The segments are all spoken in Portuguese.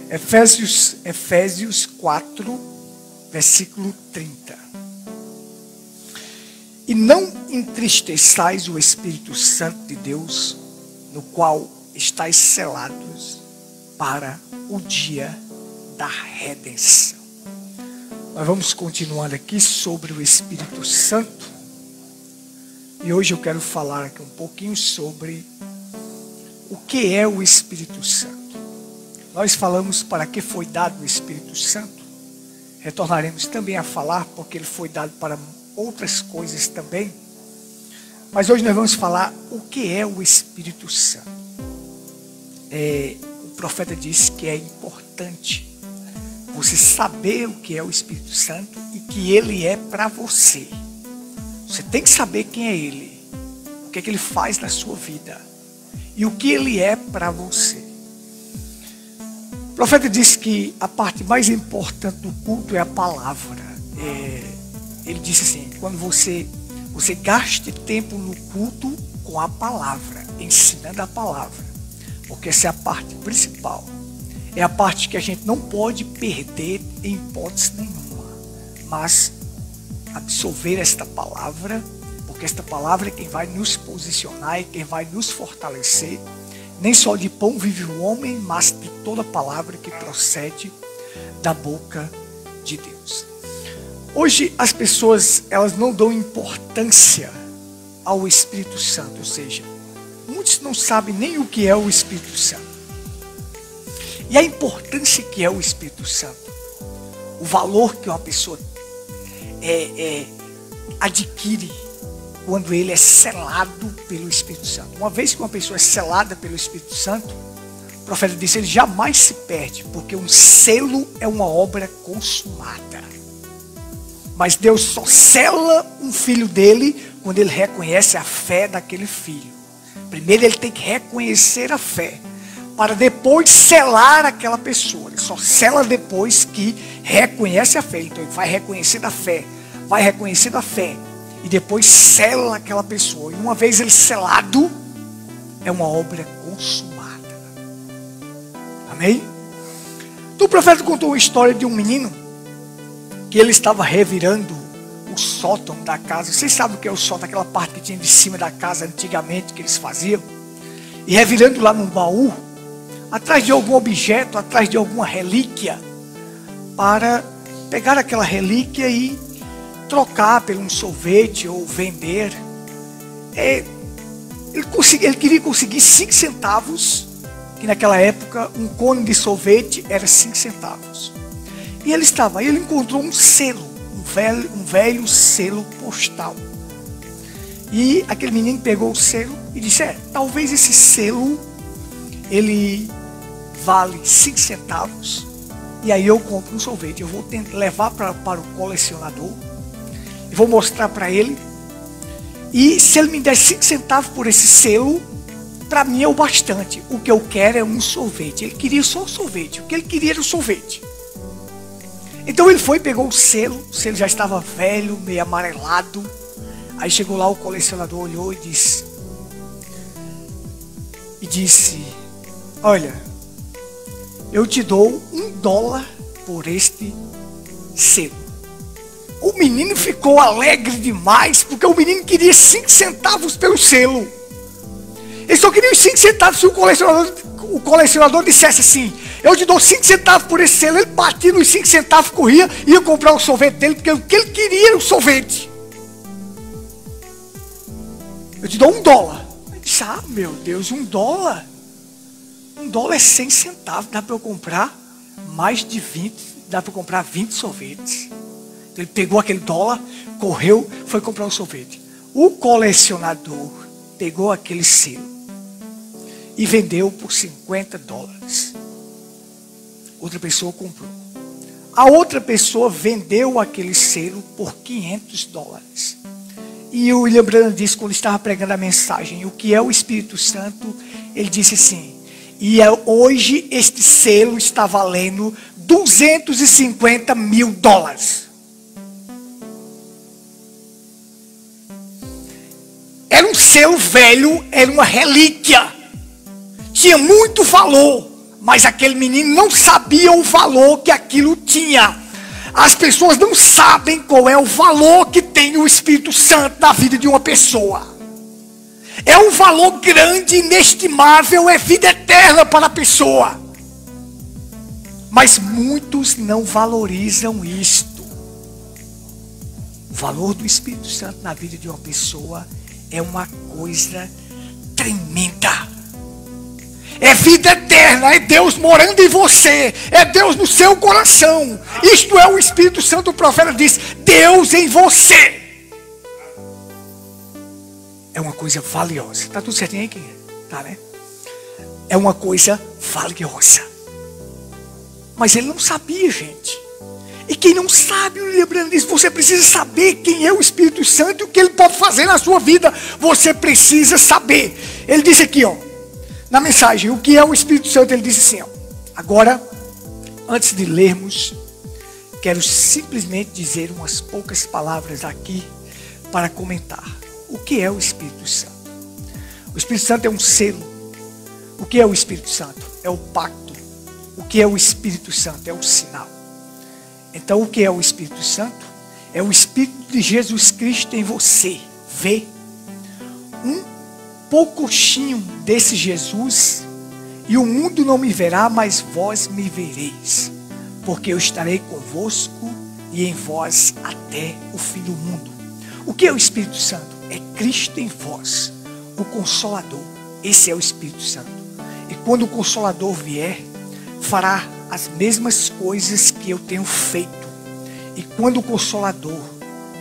Efésios 4, versículo 30. E não entristeçais o Espírito Santo de Deus, no qual estáis selados para o dia da redenção. Nós vamos continuar aqui sobre o Espírito Santo. E hoje eu quero falar aqui um pouquinho sobre o que é o Espírito Santo. Nós falamos para que foi dado o Espírito Santo. Retornaremos também a falar porque ele foi dado para outras coisas também. Mas hoje nós vamos falar o que é o Espírito Santo. O profeta disse que é importante você saber o que é o Espírito Santo e que ele é para você. Você tem que saber quem é ele, o que é que ele faz na sua vida e o que ele é para você. O profeta disse que a parte mais importante do culto é a palavra. Ele disse assim, quando você gaste tempo no culto com a palavra, ensinando a palavra, porque essa é a parte principal. É a parte que a gente não pode perder em hipótese nenhuma, mas absorver esta palavra, porque esta palavra é quem vai nos posicionar e quem vai nos fortalecer. Nem só de pão vive o homem, mas de toda palavra que procede da boca de Deus. Hoje as pessoas, elas não dão importância ao Espírito Santo, ou seja, muitos não sabem nem o que é o Espírito Santo. E a importância que é o Espírito Santo, o valor que uma pessoa adquire quando ele é selado pelo Espírito Santo. Uma vez que uma pessoa é selada pelo Espírito Santo, o profeta disse, ele jamais se perde, porque um selo é uma obra consumada. Mas Deus só sela um filho dele quando ele reconhece a fé daquele filho. Primeiro ele tem que reconhecer a fé, para depois selar aquela pessoa. Ele só sela depois que reconhece a fé. Então ele vai reconhecendo a fé, vai reconhecendo a fé, e depois sela aquela pessoa. E uma vez ele selado, é uma obra consumada. Amém? Então o profeta contou uma história de um menino que ele estava revirando o sótão da casa. Vocês sabem o que é o sótão? Aquela parte que tinha de cima da casa antigamente que eles faziam. E revirando lá num baú, atrás de algum objeto, atrás de alguma relíquia, para pegar aquela relíquia e trocar por um sorvete ou vender. Ele queria conseguir 5 centavos, que naquela época um cone de sorvete era 5 centavos. E ele encontrou um selo, um velho selo postal. E aquele menino pegou o selo e disse, talvez esse selo, ele vale 5 centavos, e aí eu compro um sorvete. Eu vou levar para o colecionador, e vou mostrar para ele, e se ele me der 5 centavos por esse selo, para mim é o bastante. O que eu quero é um sorvete. Ele queria só um sorvete, o que ele queria era um sorvete. Então ele foi, pegou o selo já estava velho, meio amarelado. Aí chegou lá, o colecionador olhou e disse, olha, eu te dou $1 por este selo. O menino ficou alegre demais, porque o menino queria 5 centavos pelo selo. Ele só queria os 5 centavos se o colecionador dissesse assim, eu te dou 5 centavos por esse selo. Ele batia nos 5 centavos, corria, ia comprar o sorvete dele, porque o que ele queria era o sorvete. Eu te dou $1. Ele disse, meu Deus, $1? $1 é 100 centavos, dá para eu comprar mais de 20, dá para eu comprar 20 sorvetes. Então ele pegou aquele $1, correu, foi comprar um sorvete. O colecionador pegou aquele selo e vendeu por $50. Outra pessoa comprou. A outra pessoa vendeu aquele selo por $500. E o William Branham disse, quando estava pregando a mensagem, o que é o Espírito Santo, ele disse assim, hoje este selo está valendo $250 mil. Era um selo velho, era uma relíquia, tinha muito valor, Mas aquele menino não sabia o valor que aquilo tinha. As pessoas não sabem qual é o valor que tem o Espírito Santo na vida de uma pessoa. É um valor grande, inestimável, é vida eterna para a pessoa. Mas muitos não valorizam isto. O valor do Espírito Santo na vida de uma pessoa é uma coisa tremenda. É vida eterna, é Deus morando em você, é Deus no seu coração. Isto é o Espírito Santo, o profeta diz, Deus em você. É uma coisa valiosa. Está tudo certinho aí? Tá, né? É uma coisa valiosa. Mas ele não sabia, gente. E quem não sabe, o lembrando disso, você precisa saber quem é o Espírito Santo e o que ele pode fazer na sua vida. Você precisa saber. Ele disse aqui, ó, na mensagem, o que é o Espírito Santo? Ele disse assim, ó, agora, antes de lermos, quero simplesmente dizer umas poucas palavras aqui para comentar. O que é o Espírito Santo? O Espírito Santo é um selo. O que é o Espírito Santo? É o pacto. O que é o Espírito Santo? É o sinal. Então, o que é o Espírito Santo? É o Espírito de Jesus Cristo em você. Vê um poucochinho desse Jesus, e o mundo não me verá, mas vós me vereis, porque eu estarei convosco e em vós até o fim do mundo. O que é o Espírito Santo? É Cristo em vós, o Consolador. Esse é o Espírito Santo. E quando o Consolador vier, fará as mesmas coisas que eu tenho feito. E quando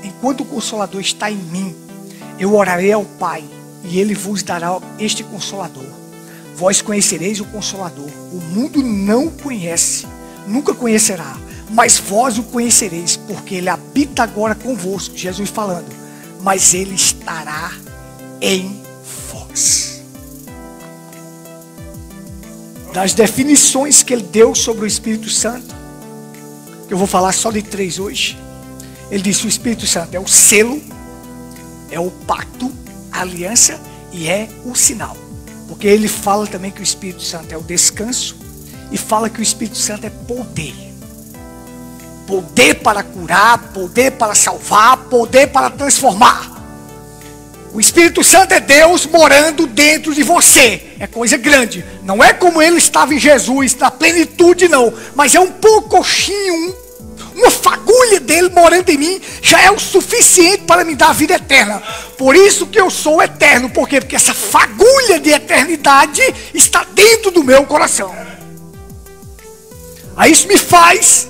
enquanto o Consolador está em mim, eu orarei ao Pai, e Ele vos dará este Consolador. Vós conhecereis o Consolador. O mundo não conhece, nunca conhecerá, mas vós o conhecereis, porque Ele habita agora convosco. Jesus falando, mas Ele estará em vós. Das definições que Ele deu sobre o Espírito Santo, que eu vou falar só de 3 hoje. Ele disse, o Espírito Santo é o selo, é o pacto, a aliança e é o sinal. Porque ele fala também que o Espírito Santo é o descanso e fala que o Espírito Santo é poder. Poder para curar, poder para salvar, poder para transformar. O Espírito Santo é Deus morando dentro de você. É coisa grande. Não é como ele estava em Jesus, na plenitude não. Mas é um poucochinho, uma fagulha dele morando em mim já é o suficiente para me dar a vida eterna. Por isso que eu sou eterno. Por quê? Porque essa fagulha de eternidade está dentro do meu coração. Aí isso me faz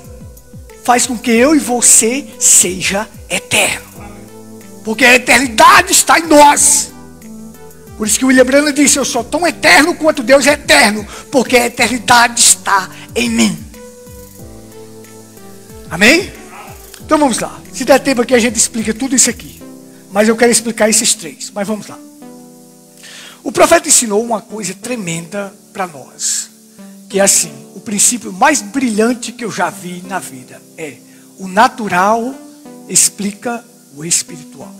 com que eu e você seja eterno. Porque a eternidade está em nós. Por isso que William Branham disse, eu sou tão eterno quanto Deus é eterno. Porque a eternidade está em mim. Amém? Então vamos lá. Se der tempo aqui a gente explica tudo isso aqui. Mas eu quero explicar esses 3. Mas vamos lá. O profeta ensinou uma coisa tremenda para nós. Que é assim, o princípio mais brilhante que eu já vi na vida é o natural explica o espiritual.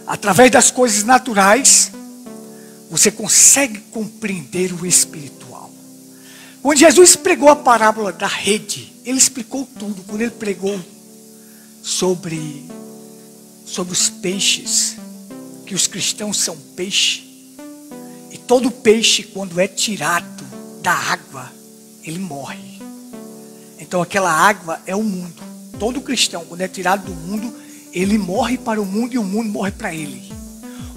Através das coisas naturais, você consegue compreender o espiritual. Quando Jesus pregou a parábola da rede, ele explicou tudo. Quando ele pregou sobre os peixes, que os cristãos são peixe, e todo peixe, quando é tirado da água, ele morre. Então aquela água é o mundo. Todo cristão, quando é tirado do mundo, ele morre para o mundo e o mundo morre para ele.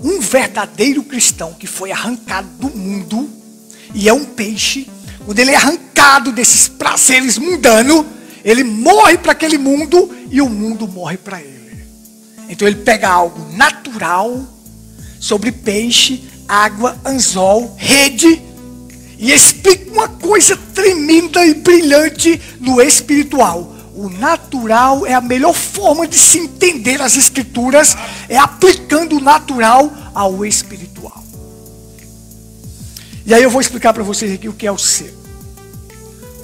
Um verdadeiro cristão que foi arrancado do mundo e é um peixe, quando ele é arrancado desses prazeres mundanos, ele morre para aquele mundo e o mundo morre para ele. Então ele pega algo natural sobre peixe, água, anzol, rede e explica uma coisa tremenda e brilhante no espiritual. O natural é a melhor forma de se entender as escrituras, é aplicando o natural ao espiritual. E aí eu vou explicar para vocês aqui o que é o selo.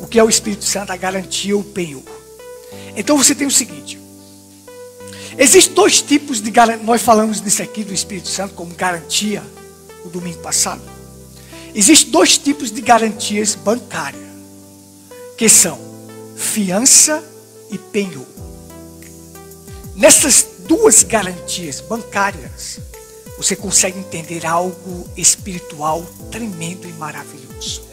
O que é o Espírito Santo, a garantia, o penhor. Então você tem o seguinte. Existem 2 tipos de garantia. Nós falamos nisso aqui do Espírito Santo como garantia, o domingo passado. Existem 2 tipos de garantias bancárias. que são fiança e penhor. Nessas duas garantias bancárias, você consegue entender algo espiritual tremendo e maravilhoso.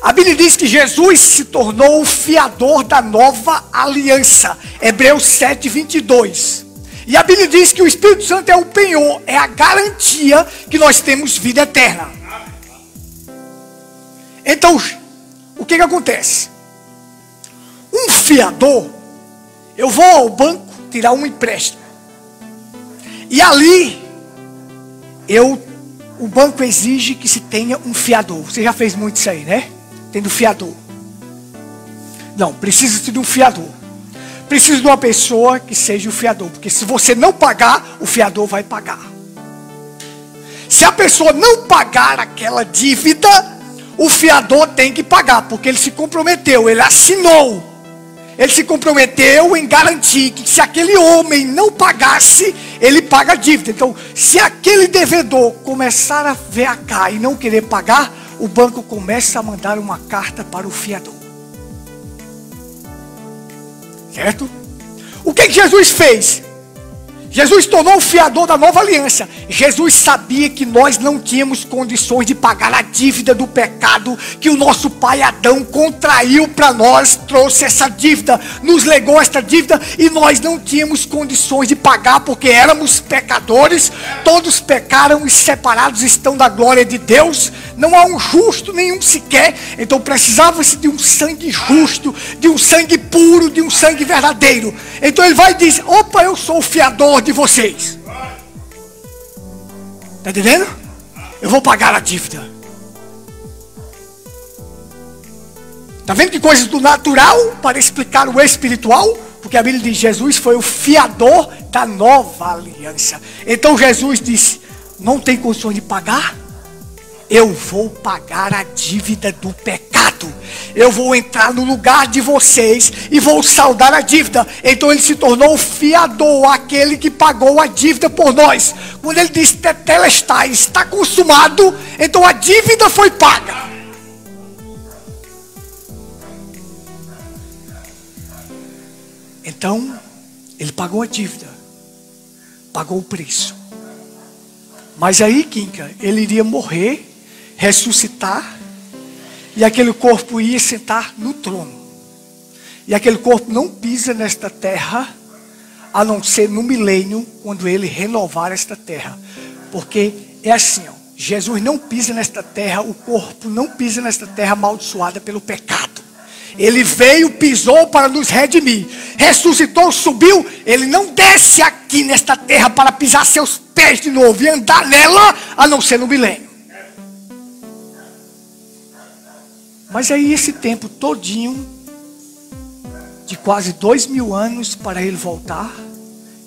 A Bíblia diz que Jesus se tornou o fiador da nova aliança. Hebreus 7:22. E a Bíblia diz que o Espírito Santo é o penhor, é a garantia que nós temos vida eterna. Então, o que acontece? Um fiador, eu vou ao banco tirar um empréstimo. E ali, o banco exige que se tenha um fiador. Você já fez muito isso aí, né? Tendo fiador. Não, precisa de um fiador. Precisa de uma pessoa que seja o fiador. Porque se você não pagar, o fiador vai pagar. Se a pessoa não pagar aquela dívida, o fiador tem que pagar. Porque ele se comprometeu, ele assinou. Ele se comprometeu em garantir que se aquele homem não pagasse, ele paga a dívida. Então, se aquele devedor começar a veacar e não querer pagar, o banco começa a mandar uma carta para o fiador. Certo? O que Jesus fez? Jesus tornou o fiador da nova aliança. Jesus sabia que nós não tínhamos condições de pagar a dívida do pecado que o nosso pai Adão contraiu para nós, trouxe essa dívida, nos legou esta dívida e nós não tínhamos condições de pagar porque éramos pecadores, todos pecaram e separados estão da glória de Deus, não há um justo nenhum sequer, então precisava-se de um sangue justo, de um sangue puro, de um sangue verdadeiro. Então ele vai dizer: opa, eu sou o fiador de vocês. Está entendendo? Eu vou pagar a dívida. Está vendo que coisas do natural para explicar o espiritual? Porque a Bíblia diz: Jesus foi o fiador da nova aliança. Então Jesus disse: não tem condições de pagar? Eu vou pagar a dívida do pecado. Eu vou entrar no lugar de vocês e vou saldar a dívida. Então ele se tornou o fiador, aquele que pagou a dívida por nós. Quando ele disse tetelestai, está consumado, então a dívida foi paga. Então ele pagou a dívida, pagou o preço. Mas aí, Quinca, ele iria morrer, ressuscitar, e aquele corpo ia sentar no trono. E aquele corpo não pisa nesta terra, a não ser no milênio, quando ele renovar esta terra. Porque é assim, ó, Jesus não pisa nesta terra, o corpo não pisa nesta terra amaldiçoada pelo pecado. Ele veio, pisou para nos redimir, ressuscitou, subiu. Ele não desce aqui nesta terra para pisar seus pés de novo e andar nela, a não ser no milênio. Mas aí esse tempo todinho, de quase 2000 anos para ele voltar,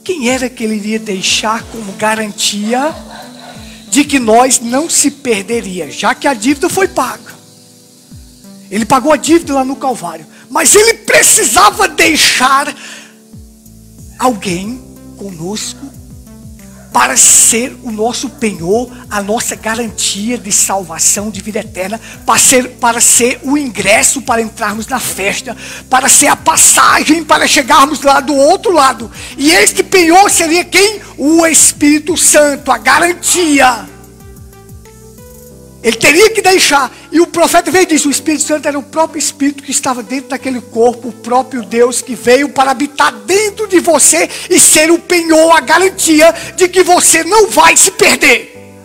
quem era que ele iria deixar como garantia de que nós não se perderia, já que a dívida foi paga? Ele pagou a dívida lá no Calvário, mas ele precisava deixar alguém conosco para ser o nosso penhor, a nossa garantia de salvação, de vida eterna, para ser o ingresso para entrarmos na festa, para ser a passagem para chegarmos lá do outro lado. E este penhor seria quem? O Espírito Santo, a garantia. Ele teria que deixar. E o profeta veio e disse: o Espírito Santo era o próprio Espírito que estava dentro daquele corpo, o próprio Deus que veio para habitar dentro de você e ser o penhor, a garantia de que você não vai se perder.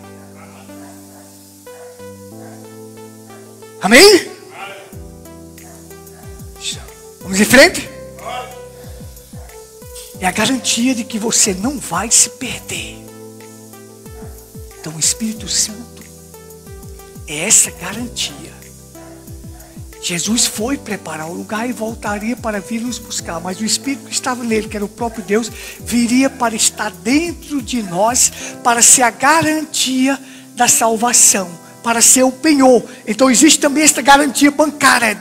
Amém? Vamos em frente? É a garantia de que você não vai se perder. Então o Espírito Santo é essa garantia. Jesus foi preparar o lugar e voltaria para vir nos buscar. Mas o Espírito que estava nele, que era o próprio Deus, viria para estar dentro de nós, para ser a garantia da salvação, para ser o penhor. Então existe também esta garantia bancária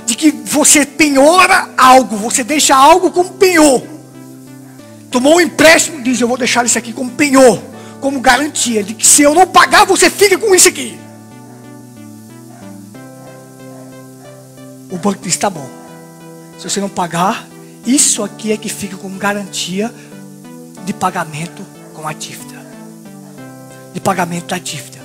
de que você penhora algo, você deixa algo como penhor. Tomou um empréstimo, diz: eu vou deixar isso aqui como penhor, como garantia de que se eu não pagar, você fica com isso aqui. O banco diz, tá bom. Se você não pagar, isso aqui é que fica como garantia de pagamento com a dívida. De pagamento da dívida.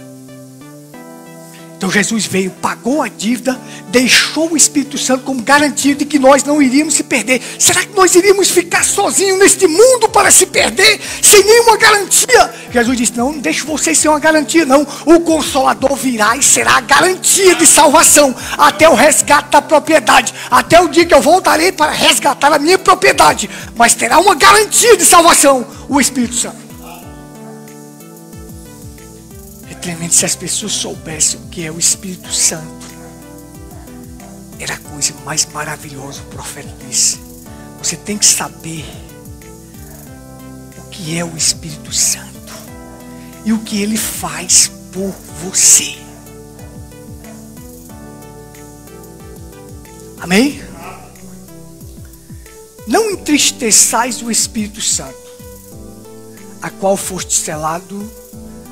Então Jesus veio, pagou a dívida, deixou o Espírito Santo como garantia de que nós não iríamos se perder. Será que nós iríamos ficar sozinhos neste mundo para se perder, sem nenhuma garantia? Jesus disse, não deixe vocês ser uma garantia, não. O Consolador virá e será a garantia de salvação, até o resgate da propriedade, até o dia que eu voltarei para resgatar a minha propriedade. Mas terá uma garantia de salvação, o Espírito Santo. Tremendo, se as pessoas soubessem o que é o Espírito Santo, era a coisa mais maravilhosa. O profeta disse, você tem que saber o que é o Espírito Santo e o que ele faz por você. Amém? Não entristeçais o Espírito Santo, a qual foste selado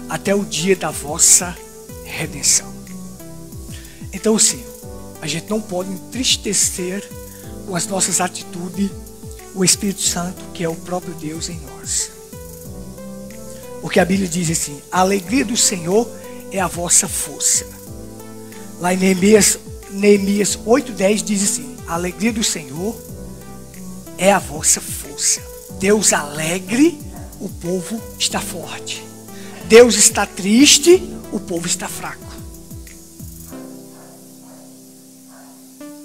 até o dia da vossa redenção. Então sim, a gente não pode entristecer com as nossas atitudes o Espírito Santo, que é o próprio Deus em nós. Porque a Bíblia diz assim, a alegria do Senhor é a vossa força. Lá em Neemias 8:10 diz assim, a alegria do Senhor é a vossa força. Deus alegre, o povo está forte. Deus está triste, o povo está fraco.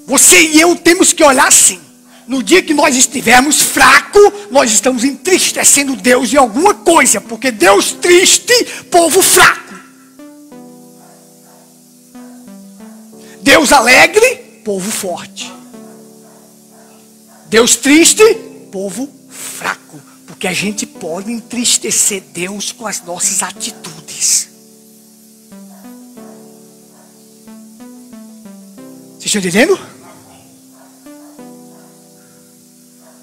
Você e eu temos que olhar assim. No dia que nós estivermos fracos, nós estamos entristecendo Deus em alguma coisa. Porque Deus triste, povo fraco. Deus alegre, povo forte. Deus triste, povo fraco. Porque a gente pode entristecer Deus com as nossas atitudes. Vocês estão entendendo?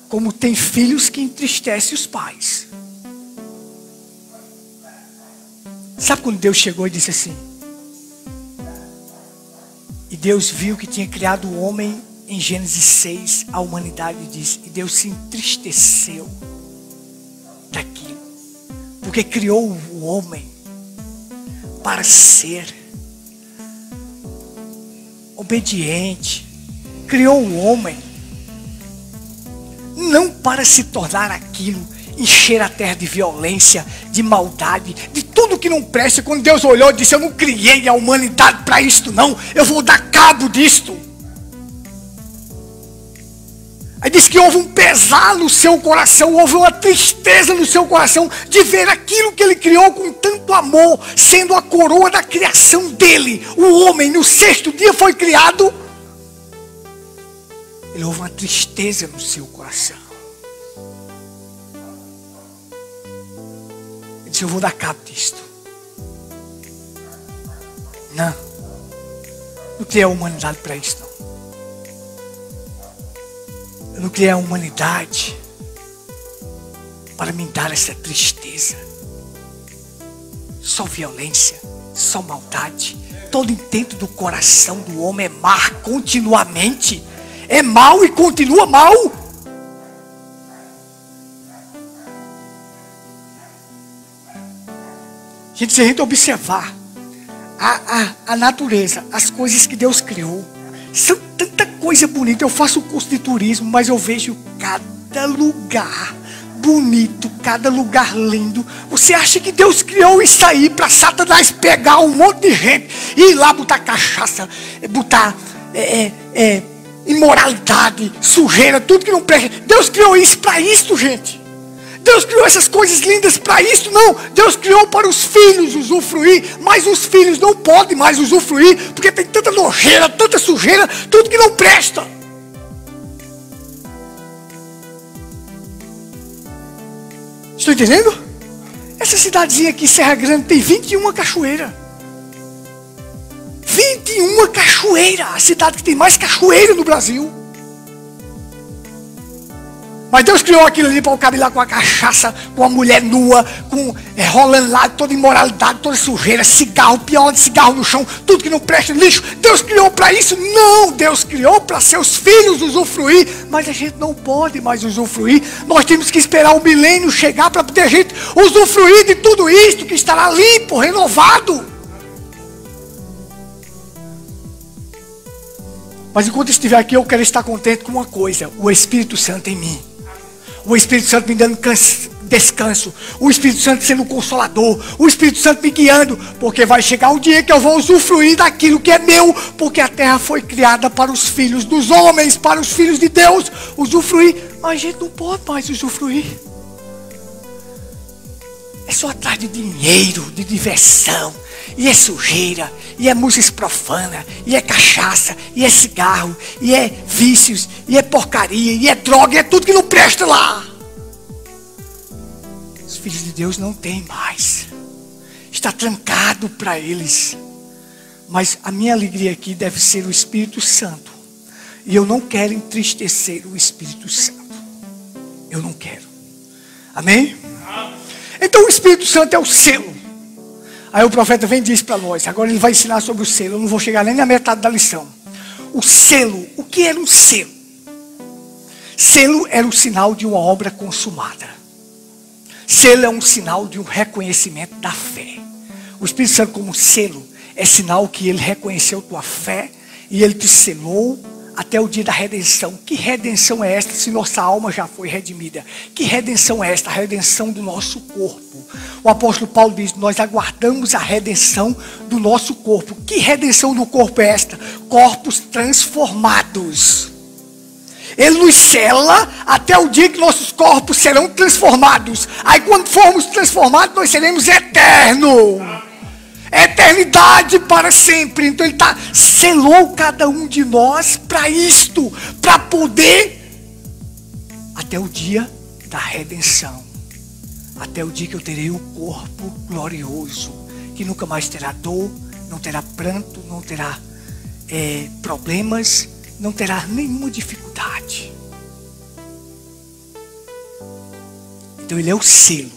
Como tem filhos que entristecem os pais. Sabe quando Deus chegou e disse assim? E Deus viu que tinha criado o homem em Gênesis 6, a humanidade disse. E Deus se entristeceu daquilo, porque criou o homem para ser obediente, criou o homem não para se tornar aquilo, encher a terra de violência, de maldade, de tudo que não presta. Quando Deus olhou e disse, eu não criei a humanidade para isto não, eu vou dar cabo disto. Aí diz que houve um pesar no seu coração, houve uma tristeza no seu coração de ver aquilo que ele criou com tanto amor, sendo a coroa da criação dele. O homem no 6º dia foi criado. Ele houve uma tristeza no seu coração. Ele disse, eu vou dar cabo disto. Não criei a humanidade para isso não. Eu não criei a humanidade para me dar essa tristeza. Só violência, só maldade. Todo intento do coração do homem é má continuamente. É mal e continua mal. Gente, se a gente observar a natureza, as coisas que Deus criou, são tanta coisa bonita. Eu faço o curso de turismo, mas eu vejo cada lugar bonito, cada lugar lindo. Você acha que Deus criou isso aí para Satanás pegar um monte de gente e ir lá botar cachaça, botar imoralidade, sujeira, tudo que não presta? Deus criou isso para isso, gente. Deus criou essas coisas lindas para isso? Não. Deus criou para os filhos usufruir, mas os filhos não podem mais usufruir, porque tem tanta nojeira, tanta sujeira, tudo que não presta. Estão entendendo? Essa cidadezinha aqui, Serra Grande, tem 21 cachoeiras. 21 cachoeiras. A cidade que tem mais cachoeira no Brasil. Mas Deus criou aquilo ali para o cara ir lá com a cachaça, com a mulher nua, rolando lá, toda imoralidade, toda sujeira, cigarro, pior de cigarro no chão, tudo que não presta, lixo. Deus criou para isso? Não, Deus criou para seus filhos usufruir, mas a gente não pode mais usufruir. Nós temos que esperar o milênio chegar para poder a gente usufruir de tudo isto que estará limpo, renovado. Mas enquanto estiver aqui, eu quero estar contente com uma coisa: o Espírito Santo em mim. O Espírito Santo me dando descanso. O Espírito Santo sendo o consolador. O Espírito Santo me guiando. Porque vai chegar um dia que eu vou usufruir daquilo que é meu. Porque a terra foi criada para os filhos dos homens, para os filhos de Deus. Usufruir. Mas a gente não pode mais usufruir. É só atrás de dinheiro, de diversão. E é sujeira, e é música profana, e é cachaça, e é cigarro, e é vícios, e é porcaria, e é droga, e é tudo que não presta lá. Os filhos de Deus não têm mais. Está trancado para eles. Mas a minha alegria aqui deve ser o Espírito Santo. E eu não quero entristecer o Espírito Santo. Eu não quero. Amém? Então o Espírito Santo é o selo. Aí o profeta vem e diz para nós. Agora ele vai ensinar sobre o selo. Eu não vou chegar nem na metade da lição. O selo. O que era um selo? Selo era o sinal de uma obra consumada. Selo é um sinal de um reconhecimento da fé. O Espírito Santo como selo é sinal que ele reconheceu tua fé e ele te selou até o dia da redenção. Que redenção é esta se nossa alma já foi redimida? Que redenção é esta? A redenção do nosso corpo. O apóstolo Paulo diz: nós aguardamos a redenção do nosso corpo. Que redenção do corpo é esta? Corpos transformados. Ele nos sela até o dia que nossos corpos serão transformados. Aí quando formos transformados, nós seremos eternos. Eternidade para sempre. Então ele selou cada um de nós para isto, para poder até o dia da redenção, até o dia que eu terei um corpo glorioso, que nunca mais terá dor, não terá pranto, não terá problemas, não terá nenhuma dificuldade. Então ele é o selo,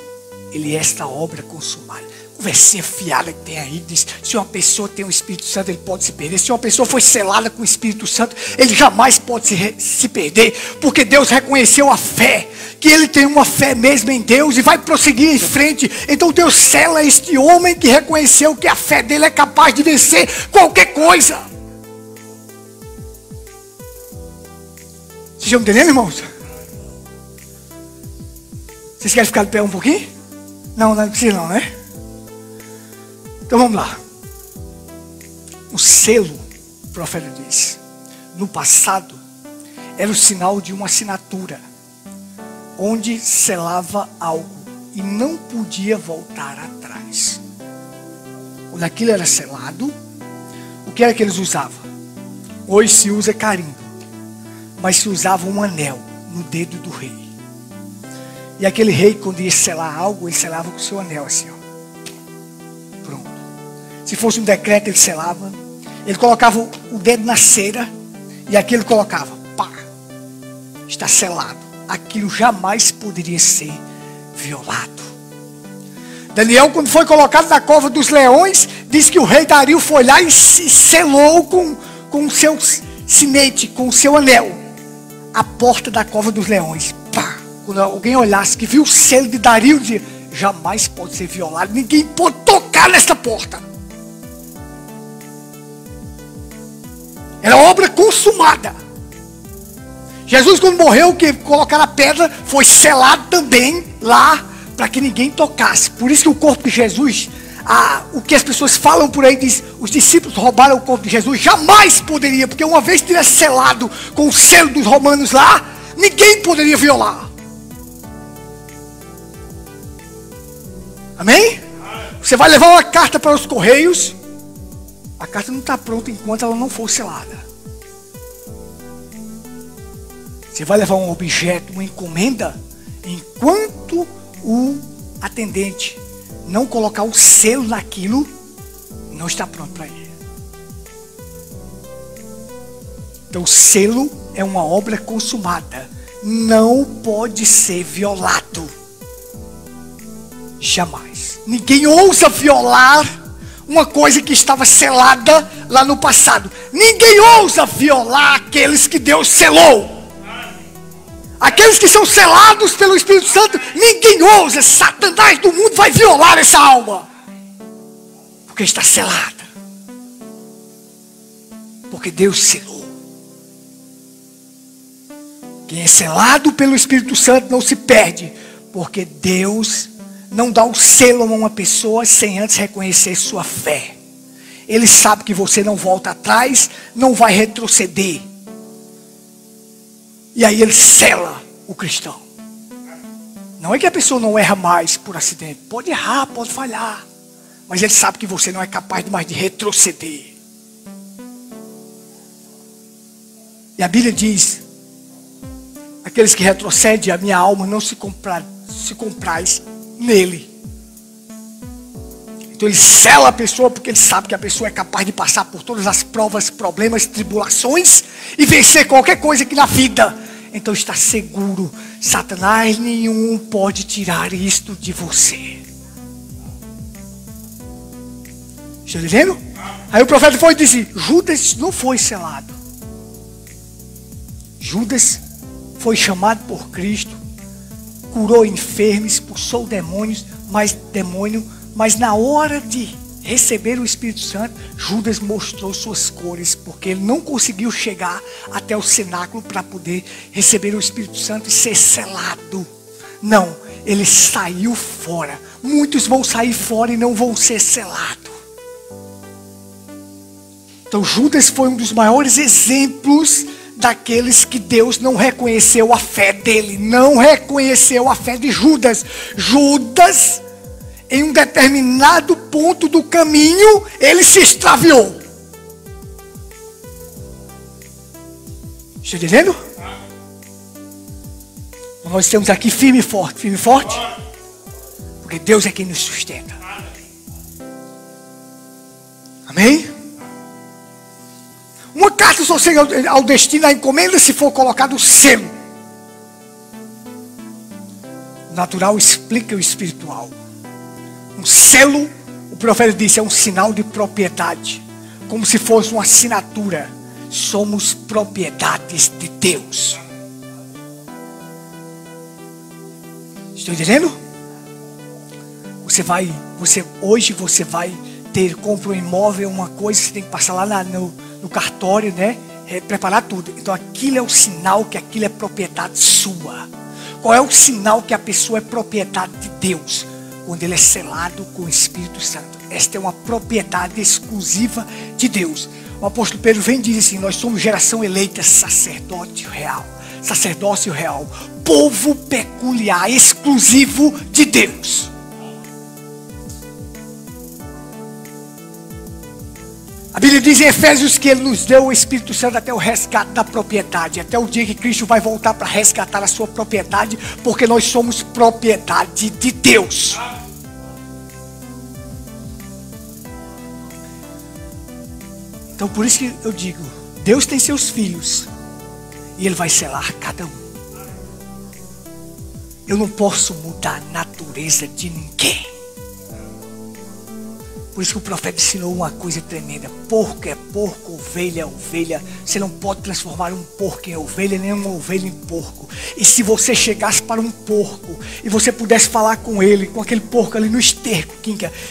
ele é esta obra consumada. Conversinha fiada que tem aí, diz: se uma pessoa tem o Espírito Santo, ele pode se perder. Se uma pessoa foi selada com o Espírito Santo, ele jamais pode se perder, porque Deus reconheceu a fé, que ele tem uma fé mesmo em Deus e vai prosseguir em frente. Então Deus sela este homem que reconheceu que a fé dele é capaz de vencer qualquer coisa. Vocês estão entendendo, irmãos? Vocês querem ficar de pé um pouquinho? Não, não precisa não, né? Então vamos lá. O selo, o profeta diz, no passado era o sinal de uma assinatura, onde selava algo e não podia voltar atrás. Quando aquilo era selado, o que era que eles usavam? Hoje se usa carimbo, mas se usava um anel no dedo do rei. E aquele rei, quando ia selar algo, ele selava com o seu anel assim, ó. Se fosse um decreto, ele selava. Ele colocava o dedo na cera e aqui ele colocava, pá, está selado. Aquilo jamais poderia ser violado. Daniel, quando foi colocado na cova dos leões, diz que o rei Dario foi lá e selou com o seu sinete, com o seu anel, a porta da cova dos leões. Pá. Quando alguém olhasse que viu o selo de Dario, dizia: jamais pode ser violado, ninguém pode tocar nessa porta. Era obra consumada. Jesus, quando morreu, que colocaram a pedra, foi selado também lá, para que ninguém tocasse. Por isso que o corpo de Jesus, o que as pessoas falam por aí, diz: os discípulos roubaram o corpo de Jesus. Jamais poderia, porque uma vez que tivesse selado com o selo dos romanos lá, ninguém poderia violar. Amém? Você vai levar uma carta para os correios, a carta não está pronta enquanto ela não for selada. Você vai levar um objeto, uma encomenda, enquanto o atendente não colocar o selo naquilo, não está pronto para ir. Então o selo é uma obra consumada não pode ser violado. Jamais. Ninguém ousa violar uma coisa que estava selada lá no passado. Ninguém ousa violar aqueles que Deus selou. Aqueles que são selados pelo Espírito Santo, ninguém ousa. Satanás do mundo vai violar essa alma, porque está selada, porque Deus selou. Quem é selado pelo Espírito Santo não se perde, porque Deus não dá o selo a uma pessoa sem antes reconhecer sua fé. Ele sabe que você não volta atrás, não vai retroceder. E aí ele sela o cristão. Não é que a pessoa não erra mais por acidente. Pode errar, pode falhar. Mas ele sabe que você não é capaz mais de retroceder. E a Bíblia diz: aqueles que retrocedem, a minha alma não se compraz nele. Então ele sela a pessoa, porque ele sabe que a pessoa é capaz de passar por todas as provas, problemas, tribulações e vencer qualquer coisa aqui na vida. Então está seguro. Satanás nenhum pode tirar isto de você. Está entendendo? Aí o profeta foi e disse: Judas não foi selado. Judas foi chamado por Cristo, curou enfermos, expulsou demônios, mas na hora de receber o Espírito Santo, Judas mostrou suas cores, porque ele não conseguiu chegar até o cenáculo para poder receber o Espírito Santo e ser selado. Não, ele saiu fora. Muitos vão sair fora e não vão ser selados. Então Judas foi um dos maiores exemplos daqueles que Deus não reconheceu a fé dele. Não reconheceu a fé de Judas. Judas, em um determinado ponto do caminho, ele se extraviou. Está entendendo? Nós estamos aqui firme e forte. Firme e forte. Porque Deus é quem nos sustenta. Amém? Uma carta só chega ao destino, a encomenda, se for colocado o selo. O natural explica o espiritual. Um selo, o profeta disse, é um sinal de propriedade. Como se fosse uma assinatura. Somos propriedades de Deus. Estou entendendo? Hoje você vai compra um imóvel, uma coisa, você tem que passar lá no cartório, né? Preparar tudo. Então aquilo é o sinal que aquilo é propriedade sua. Qual é o sinal que a pessoa é propriedade de Deus? Quando ele é selado com o Espírito Santo. Esta é uma propriedade exclusiva de Deus. O apóstolo Pedro vem e diz assim: nós somos geração eleita, sacerdócio real, povo peculiar, exclusivo de Deus. A Bíblia diz em Efésios que ele nos deu o Espírito Santo até o resgate da propriedade, até o dia que Cristo vai voltar para resgatar a sua propriedade, porque nós somos propriedade de Deus. Então por isso que eu digo, Deus tem seus filhos e Ele vai selar cada um. Eu não posso mudar a natureza de ninguém. Por isso que o profeta ensinou uma coisa tremenda: porco é porco, ovelha é ovelha. Você não pode transformar um porco em ovelha, nem uma ovelha em porco. E se você chegasse para um porco e você pudesse falar com ele, com aquele porco ali no esterco,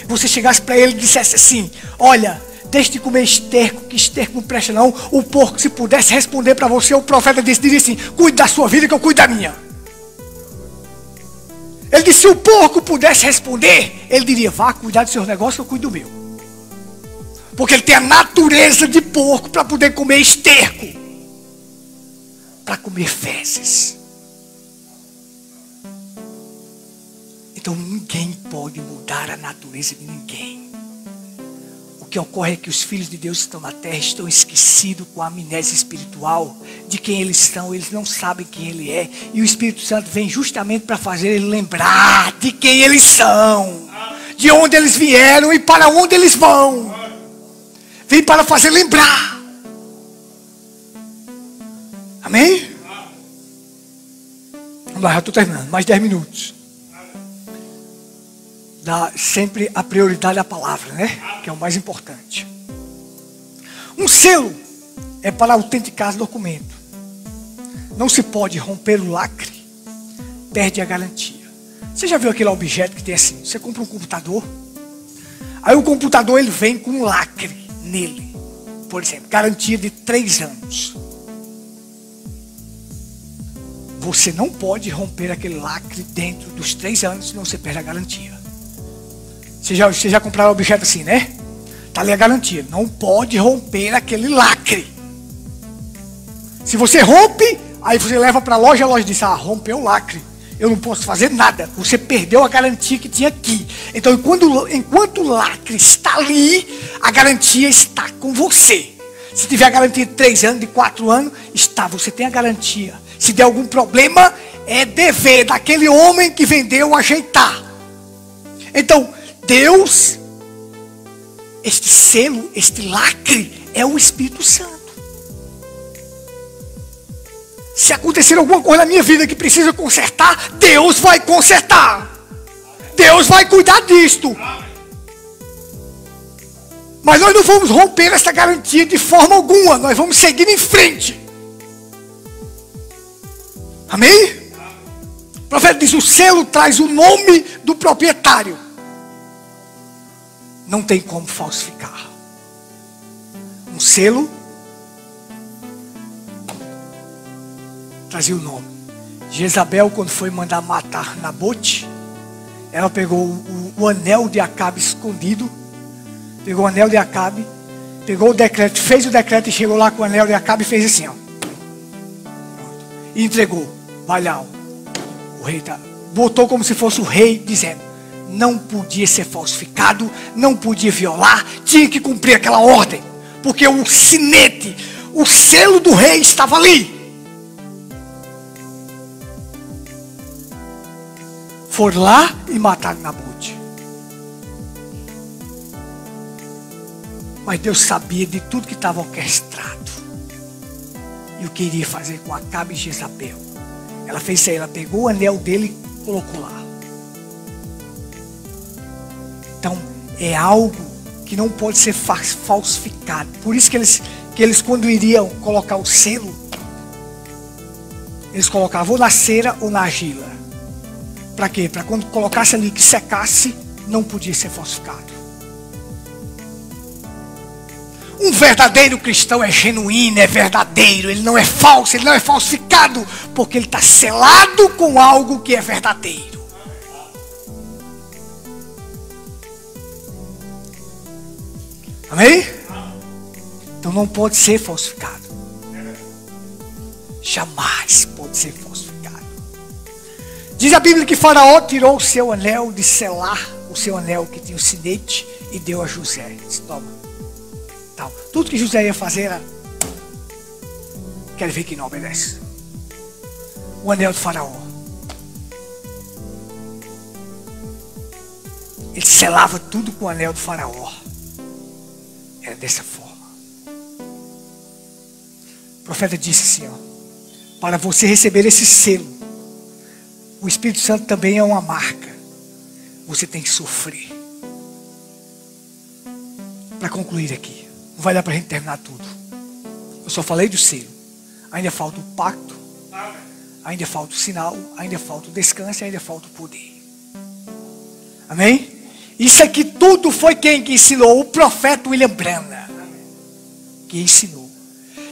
você chegasse para ele e dissesse assim: olha, deixe de comer esterco, que esterco não presta não. O porco, se pudesse responder para você, o profeta diria assim: cuide da sua vida que eu cuido da minha. Ele disse: se o porco pudesse responder, ele diria: vá cuidar do seu negócio que eu cuido do meu. Porque ele tem a natureza de porco para poder comer esterco, para comer fezes. Então ninguém pode mudar a natureza de ninguém. O que ocorre é que os filhos de Deus que estão na terra estão esquecidos com a amnésia espiritual de quem eles são. Eles não sabem quem Ele é. E o Espírito Santo vem justamente para fazer ele lembrar de quem eles são, de onde eles vieram e para onde eles vão. Vem para fazer lembrar. Amém? Vamos lá, já estou terminando. Mais 10 minutos. Dá sempre a prioridade à palavra, né? Que é o mais importante. Um selo é para autenticar documento. Não se pode romper o lacre, perde a garantia. Você já viu aquele objeto que tem assim? Você compra um computador, aí o computador ele vem com um lacre nele. Por exemplo, garantia de 3 anos. Você não pode romper aquele lacre dentro dos 3 anos, senão você perde a garantia. Você já compraram um objeto assim, né? Está ali a garantia. Não pode romper aquele lacre. Se você rompe, aí você leva para a loja diz, rompeu o lacre. Eu não posso fazer nada. Você perdeu a garantia que tinha aqui. Então, enquanto o lacre está ali, a garantia está com você. Se tiver a garantia de 3 anos, de 4 anos, você tem a garantia. Se der algum problema, é dever daquele homem que vendeu ajeitar. Então, Deus, este selo, este lacre, é o Espírito Santo. Se acontecer alguma coisa na minha vida que precisa consertar, Deus vai consertar. Deus vai cuidar disto. Mas nós não vamos romper essa garantia de forma alguma. Nós vamos seguir em frente. Amém? O profeta diz, o selo traz o nome do proprietário. Não tem como falsificar. Um selo trazia o nome. Jezabel, quando foi mandar matar Nabote, ela pegou o anel de Acabe escondido. Pegou o anel de Acabe, pegou o decreto, fez o decreto e chegou lá com o anel de Acabe e fez assim, ó. E entregou. Vai lá, o rei botou como se fosse o rei, dizendo, não podia ser falsificado, não podia violar, tinha que cumprir aquela ordem, porque o sinete, o selo do rei estava ali. Foram lá e mataram Nabote. Mas Deus sabia de tudo que estava orquestrado. E o que iria fazer com Acabe e Jezabel. Ela fez isso aí, ela pegou o anel dele e colocou lá. Então, é algo que não pode ser falsificado. Por isso que eles quando iriam colocar o selo, eles colocavam ou na cera ou na argila. Para quê? Para quando colocasse ali que secasse, não podia ser falsificado. Um verdadeiro cristão é genuíno, é verdadeiro, ele não é falso, ele não é falsificado, porque ele está selado com algo que é verdadeiro. Amém? Então não pode ser falsificado. Jamais pode ser falsificado. Diz a Bíblia que Faraó tirou o seu anel de selar, o seu anel que tinha o sinete, e deu a José. Disse, toma. Então, tudo que José ia fazer era, quero ver que não obedece. O anel de Faraó. Ele selava tudo com o anel de Faraó. Era dessa forma. O profeta disse assim, ó, para você receber esse selo, o Espírito Santo também é uma marca. Você tem que sofrer. Para concluir aqui. Não vai dar para a gente terminar tudo. Eu só falei do selo. Ainda falta o pacto. Ainda falta o sinal. Ainda falta o descanso. Ainda falta o poder. Amém? Isso aqui tudo foi quem que ensinou? O profeta William Branham. Que ensinou.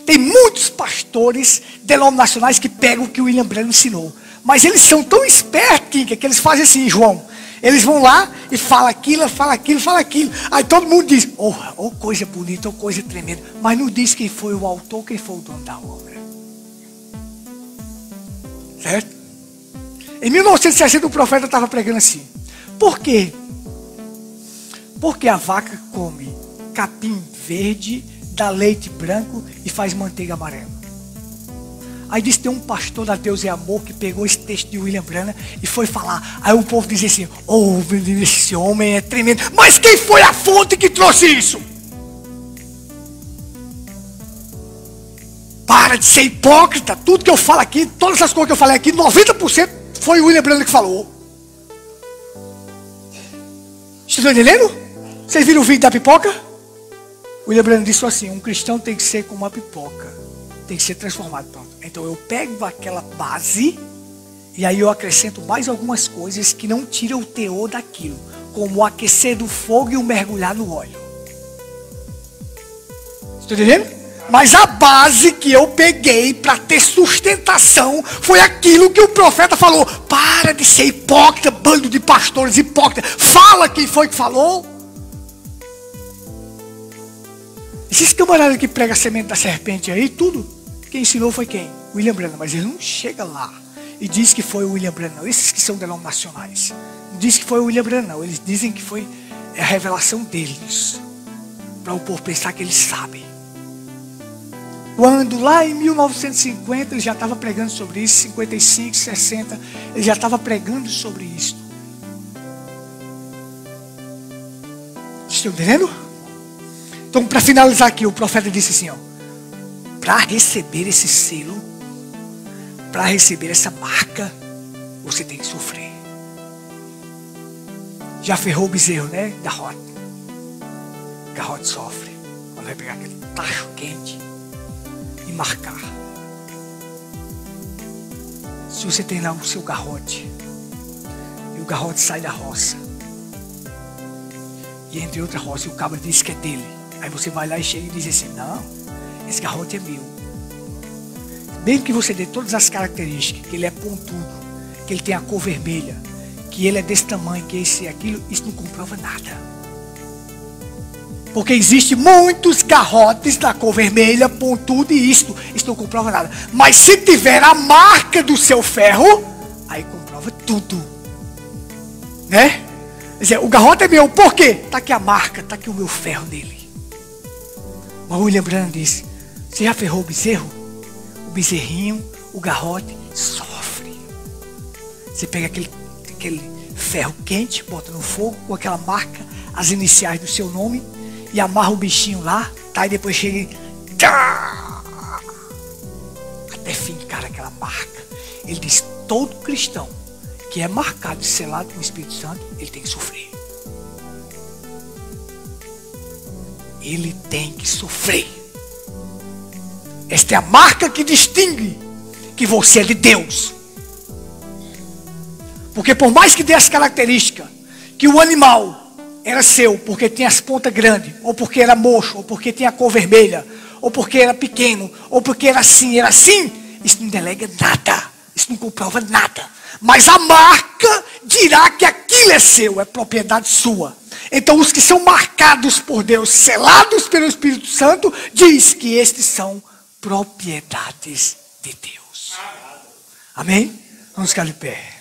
Tem muitos pastores denominacionais que pegam o que o William Branham ensinou. Mas eles são tão espertos que eles fazem assim, João. Eles vão lá e falam aquilo, falam aquilo, falam aquilo. Aí todo mundo diz, oh coisa bonita, oh coisa tremenda. Mas não diz quem foi o autor, quem foi o dono da obra. Certo? Em 1960 o profeta estava pregando assim. Por quê? Porque a vaca come capim verde, dá leite branco e faz manteiga amarela. Aí disse, tem um pastor da Deus é Amor que pegou esse texto de William Branham e foi falar. Aí o povo dizia assim, oh, esse homem é tremendo. Mas quem foi a fonte que trouxe isso? Para de ser hipócrita. Tudo que eu falo aqui, todas as coisas que eu falei aqui, 90% foi o William Branham que falou. Estão entendendo? Vocês viram o vídeo da pipoca? O William Branham disse assim: um cristão tem que ser como uma pipoca, tem que ser transformado. Pronto. Então eu pego aquela base e aí eu acrescento mais algumas coisas que não tiram o teor daquilo, como o aquecer do fogo e o mergulhar no óleo. Estão entendendo? Mas a base que eu peguei para ter sustentação foi aquilo que o profeta falou. Para de ser hipócrita, bando de pastores hipócritas. Fala quem foi que falou. Esses camaradas que pregam a semente da serpente aí, tudo, quem ensinou foi quem? William Branham. Mas ele não chega lá e diz que foi o William Branham. Esses que são denominacionais não diz que foi o William Branham, não. Eles dizem que foi a revelação deles, para o povo pensar que eles sabem. Quando lá em 1950 ele já estava pregando sobre isso, 55, 60, ele já estava pregando sobre isso. Estão entendendo? Então, para finalizar aqui, o profeta disse assim, ó: para receber esse selo, para receber essa marca, você tem que sofrer. Já ferrou o bezerro, né? Garrote. Garrote sofre. Quando vai pegar aquele tacho quente e marcar. Se você tem lá o seu garrote e o garrote sai da roça e entre outra roça e o cabra diz que é dele, aí você vai lá e chega e diz assim: não, esse garrote é meu. Mesmo que você dê todas as características, que ele é pontudo, que ele tem a cor vermelha, que ele é desse tamanho, que esse e aquilo, isso não comprova nada. Porque existe muitos garrotes da cor vermelha, pontudo, e isso não comprova nada. Mas se tiver a marca do seu ferro, aí comprova tudo. Né? Quer dizer, o garrote é meu, por quê? Está aqui a marca, está aqui o meu ferro nele. Mas William Branham disse: você já ferrou o bezerro? O bezerrinho, o garrote, sofre. Você pega aquele ferro quente, bota no fogo, com aquela marca, as iniciais do seu nome, e amarra o bichinho lá, tá? E depois chega e até fincar aquela marca. Ele diz: todo cristão que é marcado e selado com o Espírito Santo, ele tem que sofrer. Ele tem que sofrer. Esta é a marca que distingue que você é de Deus. Porque por mais que dê as características, que o animal era seu porque tinha as pontas grandes, ou porque era mocho, ou porque tinha a cor vermelha, ou porque era pequeno, ou porque era assim, isso não delega nada, isso não comprova nada. Mas a marca dirá que aquilo é seu, é propriedade sua. Então os que são marcados por Deus, selados pelo Espírito Santo, diz que estes são propriedades de Deus. Amém? Vamos ficar de pé.